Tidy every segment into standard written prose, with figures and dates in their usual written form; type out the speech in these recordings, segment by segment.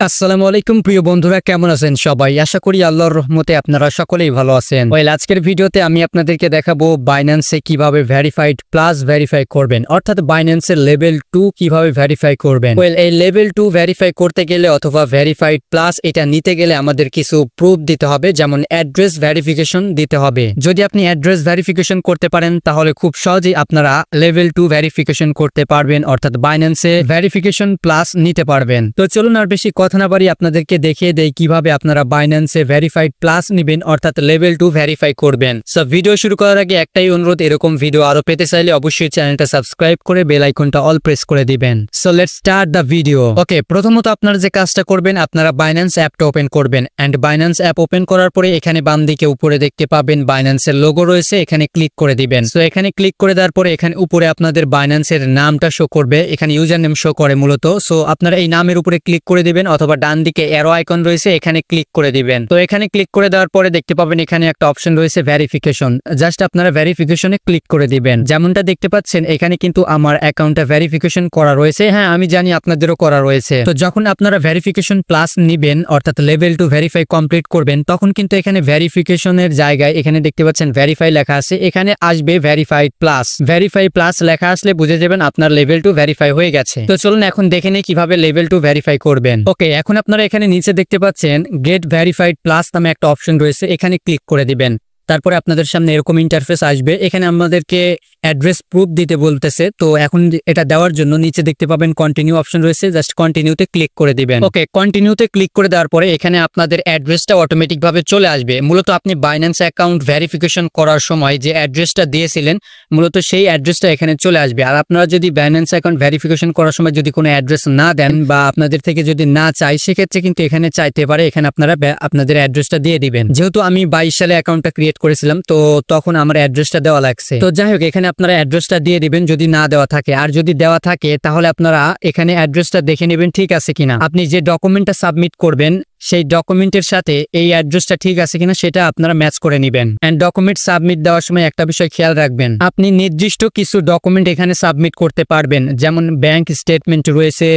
আসসালামু আলাইকুম প্রিয় বন্ধুরা, কেমন আছেন সবাই? আশা করি আল্লাহর রহমতে আপনারা সকলেই ভালো আছেন। আজকের ভিডিওতে আমি আপনাদেরকে দেখাবো বাইন্যান্সে কিভাবে ভেরিফাইড প্লাস ভেরিফাই করবেন, অর্থাৎ বাইন্যান্সের লেভেল 2 কিভাবে ভেরিফাই করবেন। এই লেভেল 2 ভেরিফাই করতে গেলে অথবা ভেরিফাইড প্লাস এটা নিতে গেলে আমাদের কিছু প্রুফ দিতে হবে, যেমন অ্যাড্রেস ভেরিফিকেশন দিতে হবে। যদি আপনি অ্যাড্রেস ভেরিফিকেশন করতে পারেন তাহলে খুব সহজেই আপনারা লেভেল 2 ভেরিফিকেশন করতে পারবেন, অর্থাৎ বাইন্যান্সে ভেরিফিকেশন প্লাস নিতে পারবেন। তো চলুন আর বেশি কথা না বাড়ি আপনাদেরকে দেখিয়ে দেই কিভাবে আপনারা বাইন্যান্সে ভেরিফাইড প্লাস নেবেন, অর্থাৎ লেভেল 2 ভেরিফাই করবেন। সো ভিডিও শুরু করার আগে একটাই অনুরোধ, এরকম ভিডিও আরো পেতে চাইলে অবশ্যই চ্যানেলটা সাবস্ক্রাইব করে বেল আইকনটা অল প্রেস করে দিবেন। So let's start the video. Okay, প্রথমত আপনারা যে কাজটা করবেন, আপনারা বাইন্যান্স অ্যাপটা ওপেন করবেন এন্ড বাইন্যান্স অ্যাপ ওপেন করার পরে এখানে বাম দিকে উপরে দেখতে পাবেন বাইন্যান্সের লোগো রয়েছে, এখানে ক্লিক করে দিবেন। সো এখানে ক্লিক করে দেওয়ার পরে এখানে উপরে আপনাদের বাইন্যান্সের নামটা শো করবে, এখানে ইউজার নেম শো করে মূলত। সো আপনারা এই নামের উপরে ক্লিক করে দিবেন অথবা ডান দিকে অ্যারো আইকন রয়েছে, এখানে ক্লিক করে দিবেন। তো এখানে ক্লিক করে দেওয়ার পরে দেখতে পাবেন এখানে একটা অপশন রয়েছে ভেরিফিকেশন, জাস্ট আপনারা ভেরিফিকেশনে ক্লিক করে দিবেন। যেমনটা দেখতে পাচ্ছেন এখানে কিন্তু আমার অ্যাকাউন্টটা ভেরিফিকেশন করা রয়েছে। হ্যাঁ, আমি জানি আপনাদেরও করা রয়েছে। তো যখন আপনারা ভেরিফিকেশন প্লাস নিবেন, অর্থাৎ লেভেল 2 ভেরিফাই কমপ্লিট করবেন, তখন কিন্তু এখানে ভেরিফিকেশনের জায়গায় এখানে দেখতে পাচ্ছেন ভেরিফাই লেখা আছে, এখানে আসবে ভেরিফাইড প্লাস। ভেরিফাই প্লাস লেখা আসলে বুঝে যাবেন আপনার লেভেল 2 ভেরিফাই হয়ে গেছে। তো চলুন এখন দেখে নেই কিভাবে লেভেল 2 ভেরিফাই করবেন। ওকে, এখন আপনারা এখানে নিচে দেখতে পাচ্ছেন গেট ভেরিফাইড প্লাস নামে একটা অপশন রয়েছে, এখানে ক্লিক করে দিবেন। তারপরে আপনাদের সামনে এরকম ইন্টারফেস আসবে, এখানে আমাদেরকে অ্যাড্রেস প্রুফ দিতে বলতেছে। তো এখন এটা দেওয়ার জন্য নিচে দেখতে পাবেন কন্টিনিউ অপশন রয়েছে, জাস্ট কন্টিনিউতে ক্লিক করে দিবেন। ওকে, কন্টিনিউতে ক্লিক করে দেওয়ার পরে এখানে আপনাদের অ্যাড্রেসটা অটোমেটিক ভাবে চলে আসবে। মূলত আপনি বাইন্যান্স অ্যাকাউন্ট ভেরিফিকেশন করার সময় যে অ্যাড্রেসটা দিয়েছিলেন, মূলত সেই অ্যাড্রেসটা এখানে চলে আসবে। আর আপনারা যদি বাইন্যান্স অ্যাকাউন্ট ভেরিফিকেশন করার সময় যদি কোনো অ্যাড্রেস না দেন বা আপনাদের থেকে যদি না চাই, সেক্ষেত্রে কিন্তু এখানে চাইতে পারে, এখানে আপনারা আপনাদের অ্যাড্রেসটা দিয়ে দিবেন। যেহেতু আমি 22 সালে অ্যাকাউন্টটা ক্রিয়েট করেছিলাম, তো তখন আমার অ্যাড্রেসটা দেওয়া লাগছে। তো যাই হোক, এখানে আপনারা অ্যাড্রেসটা দিয়ে দিবেন যদি না দেওয়া থাকে। আর যদি দেওয়া থাকে তাহলে আপনারা এখানে অ্যাড্রেসটা দেখে নেবেন ঠিক আছে কিনা। আপনি যে ডকুমেন্টটা সাবমিট করবেন সেই ডকুমেন্টের সাথে এই অ্যাড্রেসটা ঠিক আছে কিনা সেটা আপনারা ম্যাচ করে নেবেন। এন্ড ডকুমেন্ট সাবমিট দেওয়ার সময় একটা বিষয় খেয়াল রাখবেন, আপনি নির্দিষ্ট কিছু ডকুমেন্ট এখানে সাবমিট করতে পারবেন, যেমন ব্যাংক স্টেটমেন্ট রয়েছে,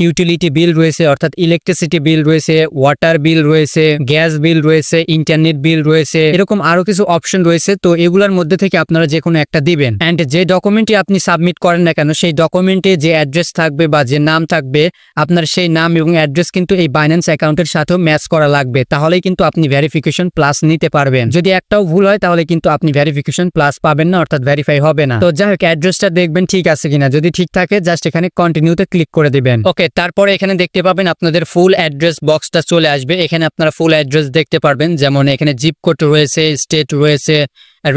ইউটিলিটি বিল রয়েছে অর্থাৎ ইলেকট্রিসিটি বিল রয়েছে, ওয়াটার বিল রয়েছে, গ্যাস বিল রয়েছে, ইন্টারনেট বিল রয়েছে, এরকম আরো কিছু অপশন রয়েছে। তো এগুলোর মধ্যে থেকে আপনারা যে কোনো একটা দিবেন। এন্ড যে ডকুমেন্টে আপনি সাবমিট করেন না কেন, সেই ডকুমেন্টে যে অ্যাড্রেস থাকবে বা যে নাম থাকবে, আপনার সেই নাম এবং অ্যাড্রেস কিন্তু এই বাইন্যান্স অ্যাকাউন্টের সাথেও ম্যাচ করা লাগবে, তাহলেই কিন্তু আপনি ভেরিফিকেশন প্লাস নিতে পারবেন। যদি একটাও ভুল হয় তাহলে কিন্তু আপনি ভেরিফিকেশন প্লাস পাবেন না, অর্থাৎ ভেরিফাই হবে না। তো যাই হোক, অ্যাড্রেসটা দেখবেন ঠিক আছে কিনা, যদি ঠিক থাকে জাস্ট এখানে কন্টিনিউতে ক্লিক করে দিবেন। ওকে, তারপরে এখানে দেখতে পাবেন আপনাদের ফুল অ্যাড্রেস বক্সটা চলে আসবে, এখানে আপনারা ফুল অ্যাড্রেস দেখতে পারবেন, যেমন এখানে জিপ কোড রয়েছে, স্টেট রয়েছে,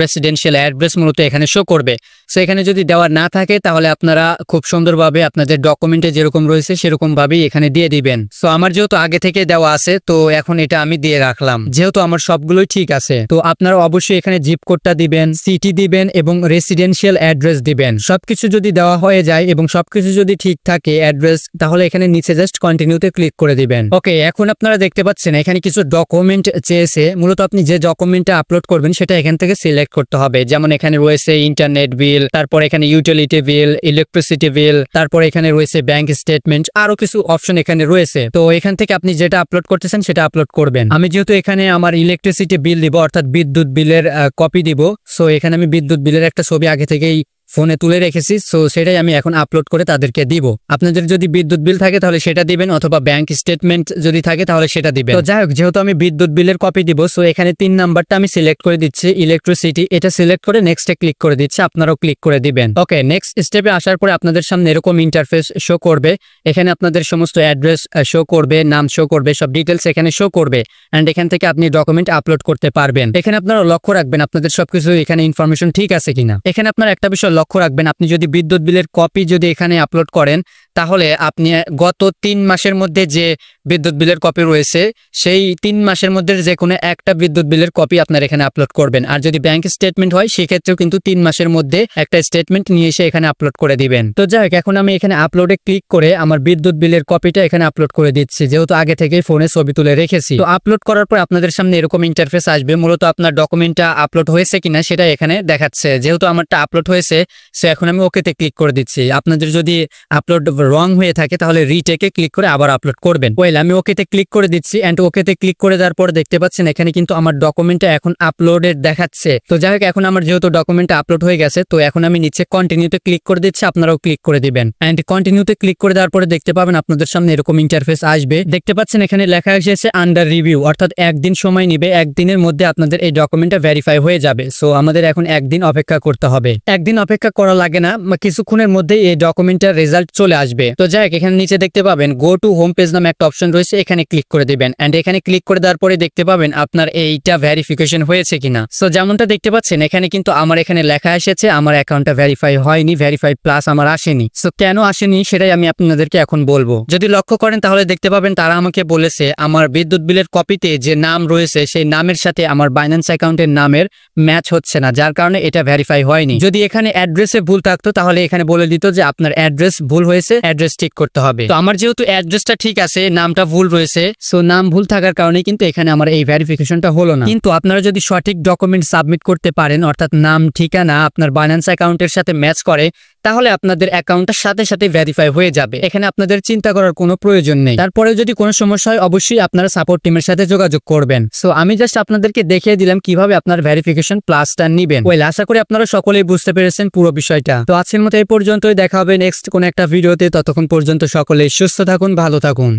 রেসিডেন্সিয়াল অ্যাড্রেস মূলত এখানে শো করবে। সো এখানে যদি দেওয়া না থাকে তাহলে আপনারা খুব সুন্দরভাবে আপনাদের ডকুমেন্টে যেরকম রয়েছে সেরকম ভাবেই এখানে দিয়ে দিবেন। সো আমার যেহেতু আগে থেকে দেওয়া আছে, তো এখন এটা আমি দিয়ে রাখলাম, যেহেতু আমার সবগুলোই ঠিক আছে। তো আপনারা অবশ্যই এখানে জিপ কোডটা দিবেন, সিটি দিবেন এবং রেসিডেন্সিয়াল অ্যাড্রেস দিবেন। সবকিছু যদি দেওয়া হয়ে যায় এবং সবকিছু যদি ঠিক থাকে অ্যাড্রেস, তাহলে এখানে নিচে জাস্ট কন্টিনিউতে ক্লিক করে দিবেন। ওকে, এখন আপনারা দেখতে পাচ্ছেন এখানে কিছু ডকুমেন্ট চেয়েছে। মূলত আপনি যে ডকুমেন্টটা আপলোড করবেন সেটা এখান থেকে সিলেক্ট করতে হবে, যেমন এখানে রয়েছে ইন্টারনেট বিল, তারপর এখানে ইউটিলিটি বিল, ইলেকট্রিসিটি বিল, তারপর এখানে রয়েছে ব্যাংক স্টেটমেন্ট, আরো কিছু অপশন এখানে রয়েছে। তো এখান থেকে আপনি যেটা আপলোড করতেছেন সেটা আপলোড করবেন। আমি যেহেতু এখানে আমার ইলেকট্রিসিটি বিল দিব, অর্থাৎ বিদ্যুৎ বিলের কপি দিব, সো এখানে আমি বিদ্যুৎ বিলের একটা ছবি আগে থেকেই ফোনে তুলে রেখেছি, সো সেটাই আমি এখন আপলোড করে তাদেরকে দিব। আপনাদের যদি বিদ্যুৎ বিল থাকে তাহলে সেটা দিবেন, অথবা ব্যাংক স্টেটমেন্ট যদি থাকে তাহলে সেটা দিবেন। তো যাই হোক, যেহেতু আমি বিদ্যুৎ বিলের কপি দিব, সো এখানে 3 নাম্বারটা আমি সিলেক্ট করে দিচ্ছি, ইলেকট্রিসিটি, এটা সিলেক্ট করে নেক্সটে ক্লিক করে দিচ্ছি, আপনারাও ক্লিক করে দিবেন। ওকে, নেক্সট স্টেপে আসার পরে আপনাদের সামনে এরকম ইন্টারফেস শো করবে, এখানে আপনাদের সমস্ত অ্যাড্রেস শো করবে, নাম শো করবে, সব ডিটেলস এখানে শো করবে। এন্ড এখান থেকে আপনি ডকুমেন্ট আপলোড করতে পারবেন। এখানে আপনারা লক্ষ্য রাখবেন আপনাদের সবকিছু এখানে ইনফরমেশন ঠিক আছে কিনা। এখানে আপনারা একটা বিষয় লক্ষ্য রাখবেন, আপনি যদি বিদ্যুৎ বিলের কপি যদি এখানে আপলোড করেন তাহলে আপনি গত 3 মাসের মধ্যে যে বিদ্যুৎ বিলের কপি রয়েছে সেই 3 মাসের মধ্যে যে কোনো একটা বিদ্যুৎ বিলের কপি আপনার এখানে আপলোড করবেন। আর যদি ব্যাংক স্টেটমেন্ট হয় সেক্ষেত্রেও কিন্তু 3 মাসের মধ্যে একটা স্টেটমেন্ট নিয়ে এসে এখানে আপলোড করে দিবেন। তো যাই হোক, এখন আমি এখানে আপলোডে ক্লিক করে আমার বিদ্যুৎ বিলের কপিটা এখানে আপলোড করে দিচ্ছি, যেহেতু আগে থেকেই ফোনে ছবি তুলে রেখেছি। তো আপলোড করার পর আপনাদের সামনে এরকম ইন্টারফেস আসবে, মূলত আপনার ডকুমেন্টটা আপলোড হয়েছে কিনা সেটা এখানে দেখাচ্ছে। যেহেতু আমারটা আপলোড হয়েছে সো এখন আমি ওকেতে ক্লিক করে দিচ্ছি। আপনাদের যদি আপলোড রং হয়ে থাকে তাহলে রিটেকে ক্লিক করে আবার আপলোড করবেন। ওয়েল আমি ওকেতে ক্লিক করে দিচ্ছি এন্ড ওকেতে ক্লিক করে দেওয়ার পর দেখতে পাচ্ছেন এখানে কিন্তু আমার ডকুমেন্টটা এখন আপলোডেড দেখাচ্ছে। তো যাই হোক এখন আমার যেহেতু ডকুমেন্টটা আপলোড হয়ে গেছে তো এখন আমি নিচে কন্টিনিউতে ক্লিক করে দিচ্ছি, আপনারাও ক্লিক করে দিবেন। এন্ড কন্টিনিউতে ক্লিক করে দেওয়ার পরে দেখতে পাবেন আপনাদের সামনে এরকম ইন্টারফেস আসবে। দেখতে পাচ্ছেন এখানে লেখা এসেছে আন্ডার রিভিউ, অর্থাৎ একদিন সময় নিবে, একদিনের মধ্যে আপনাদের এই ডকুমেন্টটা ভেরিফাই হয়ে যাবে। সো আমাদের এখন একদিন অপেক্ষা করতে হবে। একদিন অপেক্ষা করা লাগে না, কিছুক্ষণের মধ্যে এই ডকুমেন্টের রেজাল্ট চলে আসবে। তো যাই হোক এখানে নিচে দেখতে পাবেন গো টু হোম পেজ নামে একটা অপশন রয়েছে, এখানে ক্লিক করে দিবেন। এন্ড এখানে ক্লিক করে দেওয়ার পরে দেখতে পাবেন আপনার এইটা ভেরিফিকেশন হয়েছে কিনা। সো যেমনটা দেখতে পাচ্ছেন এখানে কিন্তু আমার এখানে লেখা এসেছে আমার অ্যাকাউন্টটা ভেরিফাই হয়নি, ভেরিফাইড প্লাস আমার আসেনি। সো কেন আসেনি সেটাই আমি আপনাদেরকে এখন বলবো। যদি লক্ষ্য করেন তাহলে দেখতে পাবেন তারা আমাকে বলেছে আমার বিদ্যুৎ বিলের কপিতে যে নাম রয়েছে সেই নামের সাথে আমার বাইন্যান্স অ্যাকাউন্টের নামের ম্যাচ হচ্ছে না, যার কারণে এটা ভেরিফাই হয়নি। যদি এখানে অ্যাড্রেসে ভুল থাকতো তাহলে এখানে বলে দিত যে আপনার অ্যাড্রেস ভুল হয়েছে, অ্যাড্রেস ঠিক করতে হবে। তো আমার যেহেতু অ্যাড্রেসটা ঠিক আছে, নামটা ভুল রয়েছে, সো নাম ভুল থাকার কারণে কিন্তু এখানে আমার এই ভেরিফিকেশনটা হলো না। কিন্তু আপনারা যদি সঠিক ডকুমেন্ট সাবমিট করতে পারেন, অর্থাৎ নাম ঠিকানা আপনার বাইন্যান্স অ্যাকাউন্টের সাথে ম্যাচ করে, তাহলে আপনাদের অ্যাকাউন্টটার সাথে সাথে ভেরিফাই হয়ে যাবে। এখানে আপনাদের চিন্তা করার কোনো প্রয়োজন নেই। তারপরে যদি কোনো সমস্যা হয় অবশ্যই আপনারা সাপোর্ট টিমের সাথে যোগাযোগ করবেন। সো আমি জাস্ট আপনাদেরকে দেখিয়ে দিলাম কিভাবে আপনার ভেরিফিকেশন প্লাসটা নিবেন। ওয়েল আশা করি আপনারা সকলেই বুঝতে পেরেছেন পুরো বিষয়টা। তো আজকের মতো এই পর্যন্তই, দেখা হবে নেক্সট কোন একটা ভিডিওতে। ততক্ষণ পর্যন্ত সকলেই সুস্থ থাকুন, ভালো থাকুন।